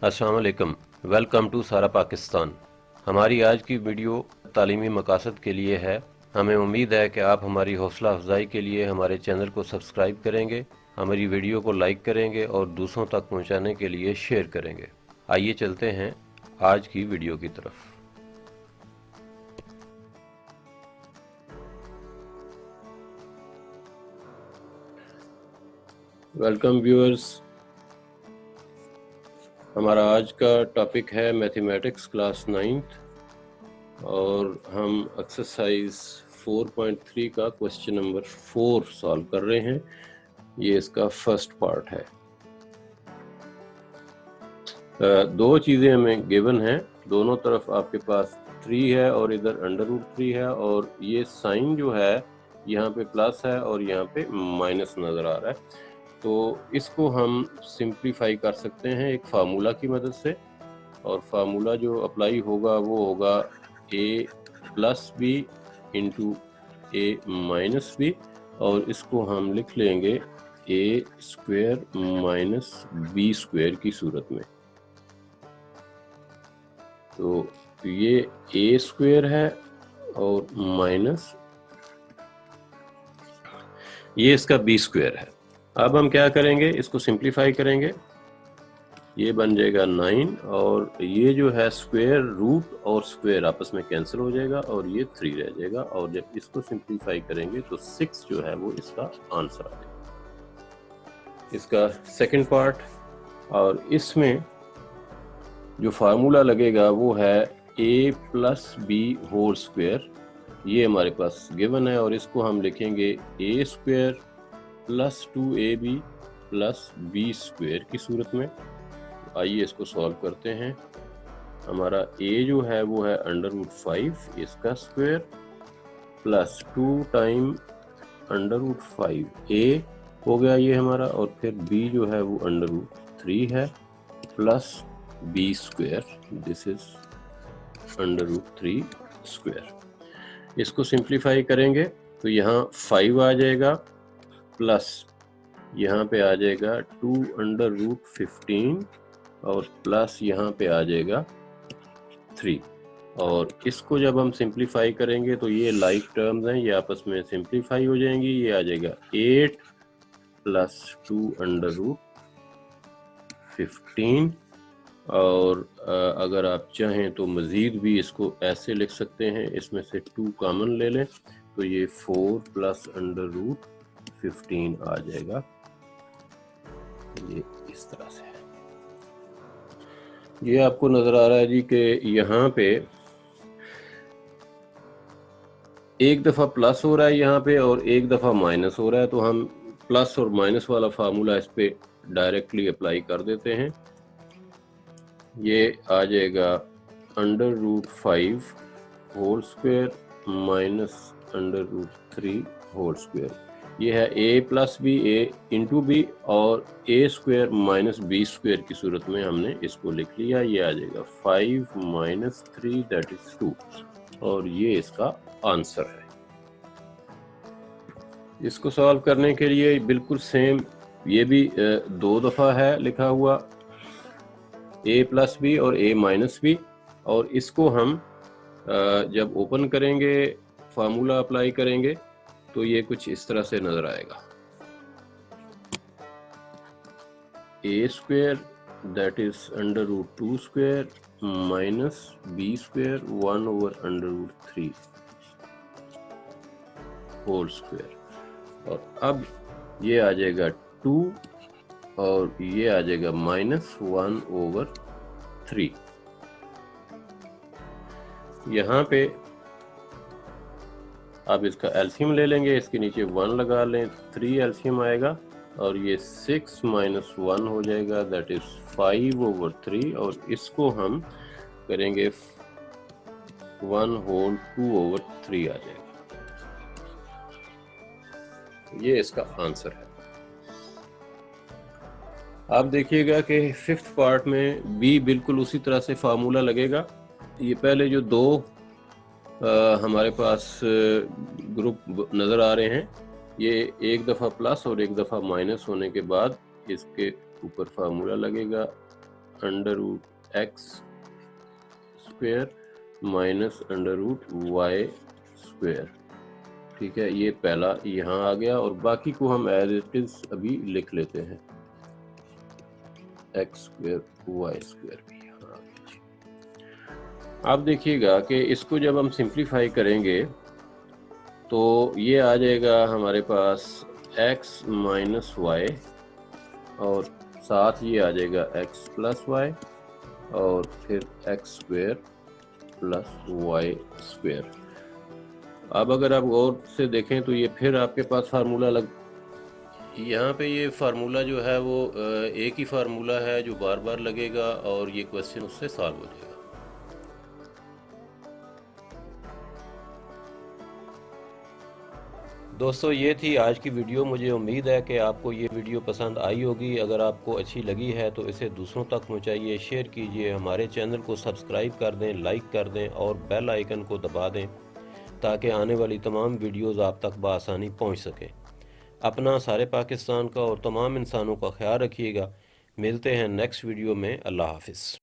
अस्सलाम वालेकुम। Welcome to सारा पाकिस्तान। हमारी आज की वीडियो तालीमी मकासद के लिए है। हमें उम्मीद है कि आप हमारी हौसला अफजाई के लिए हमारे चैनल को सब्सक्राइब करेंगे, हमारी वीडियो को लाइक करेंगे और दूसरों तक पहुंचाने के लिए शेयर करेंगे। आइए चलते हैं आज की वीडियो की तरफ। Welcome viewers. हमारा आज का टॉपिक है मैथमेटिक्स क्लास 9th और हम एक्सरसाइज 4.3 का क्वेश्चन नंबर 4 सॉल्व कर रहे हैं। ये इसका फर्स्ट पार्ट है। दो चीज़ें हमें गिवन हैं, दोनों तरफ आपके पास 3 है और इधर √3 है और ये साइन जो है यहाँ पे प्लस है और यहाँ पे माइनस नज़र आ रहा है। तो इसको हम सिंप्लीफाई कर सकते हैं एक फार्मूला की मदद से, और फार्मूला जो अप्लाई होगा वो होगा a+b इंटू a-b, और इसको हम लिख लेंगे a² माइनस b² की सूरत में। तो ये a² है और माइनस ये इसका b² है। अब हम क्या करेंगे, इसको सिंप्लीफाई करेंगे, ये बन जाएगा 9 और ये जो है स्क्वायर रूट और स्क्वायर आपस में कैंसिल हो जाएगा और ये 3 रह जाएगा, और जब इसको सिंप्लीफाई करेंगे तो 6 जो है वो इसका आंसर आ जाएगा। इसका सेकंड पार्ट, और इसमें जो फार्मूला लगेगा वो है a+b²। ये हमारे पास गिवन है और इसको हम लिखेंगे a² + 2ab + b² की सूरत में। आइए इसको सॉल्व करते हैं। हमारा a जो है वो है √5 इसका स्क्वायर प्लस 2 टाइम √5a हो गया ये हमारा, और फिर b जो है वो √3 है प्लस b², दिस इज √3²। इसको सिंप्लीफाई करेंगे तो यहाँ 5 आ जाएगा प्लस यहाँ पे आ जाएगा 2√15 और प्लस यहाँ पे आ जाएगा 3, और इसको जब हम सिंप्लीफाई करेंगे तो ये लाइक टर्म्स हैं, ये आपस में सिंप्लीफाई हो जाएंगी। ये आ जाएगा 8 + 2√15, और अगर आप चाहें तो मज़ीद भी इसको ऐसे लिख सकते हैं, इसमें से 2 कॉमन ले लें तो ये 4 + √15 आ जाएगा। ये इस तरह से है। ये आपको नजर आ रहा है जी कि यहाँ पे एक दफ़ा प्लस हो रहा है यहाँ पे और एक दफ़ा माइनस हो रहा है, तो हम प्लस और माइनस वाला फार्मूला इस पे डायरेक्टली अप्लाई कर देते हैं। ये आ जाएगा √5² माइनस √3²। ये है a+b इंटू b और a² माइनस b² की सूरत में हमने इसको लिख लिया। ये आ जाएगा 5 - 3 दैट इज 2, और ये इसका आंसर है। इसको सॉल्व करने के लिए बिल्कुल सेम, ये भी 2 दफ़ा है लिखा हुआ a+b और a-b, और इसको हम जब ओपन करेंगे फार्मूला अप्लाई करेंगे तो ये कुछ इस तरह से नजर आएगा। a² that is √2² minus b² 1/√3² और अब ये आ जाएगा 2 और ये आ जाएगा -1/3। यहाँ पे आप इसका एलसीएम ले लेंगे, इसके नीचे 1 लगा लें, 3 एलसीएम आएगा और ये 6 - 1 हो जाएगा, दैट इज 5/3, और इसको हम करेंगे 1/2/3 आ जाएगा। ये इसका आंसर है। आप देखिएगा कि 5th पार्ट में बी बिल्कुल उसी तरह से फार्मूला लगेगा। ये पहले जो 2 हमारे पास ग्रुप नज़र आ रहे हैं, ये एक दफ़ा प्लस और एक दफ़ा माइनस होने के बाद इसके ऊपर फार्मूला लगेगा under root x square minus under root y square. ठीक है, ये पहला यहाँ आ गया और बाकी को हम एज इट इज अभी लिख लेते हैं, एक्स स्क्वायर वाई स्क्वायर भी यहाँ आ गया। आप देखिएगा कि इसको जब हम सिंप्लीफाई करेंगे तो ये आ जाएगा हमारे पास x माइनस वाई और साथ ये आ जाएगा x प्लस वाई और फिर x square plus y square. अब अगर आप गौर से देखें तो ये फिर आपके पास फार्मूला यहाँ पे ये फार्मूला जो है वो एक ही फार्मूला है जो बार बार लगेगा और ये क्वेश्चन उससे सॉल्व हो जाएगा। दोस्तों ये थी आज की वीडियो। मुझे उम्मीद है कि आपको ये वीडियो पसंद आई होगी। अगर आपको अच्छी लगी है तो इसे दूसरों तक पहुंचाइए, शेयर कीजिए, हमारे चैनल को सब्सक्राइब कर दें, लाइक कर दें और बेल आइकन को दबा दें ताकि आने वाली तमाम वीडियोस आप तक बआसानी पहुंच सकें। अपना, सारे पाकिस्तान का और तमाम इंसानों का ख्याल रखिएगा। मिलते हैं नेक्स्ट वीडियो में। अल्लाह हाफिज़।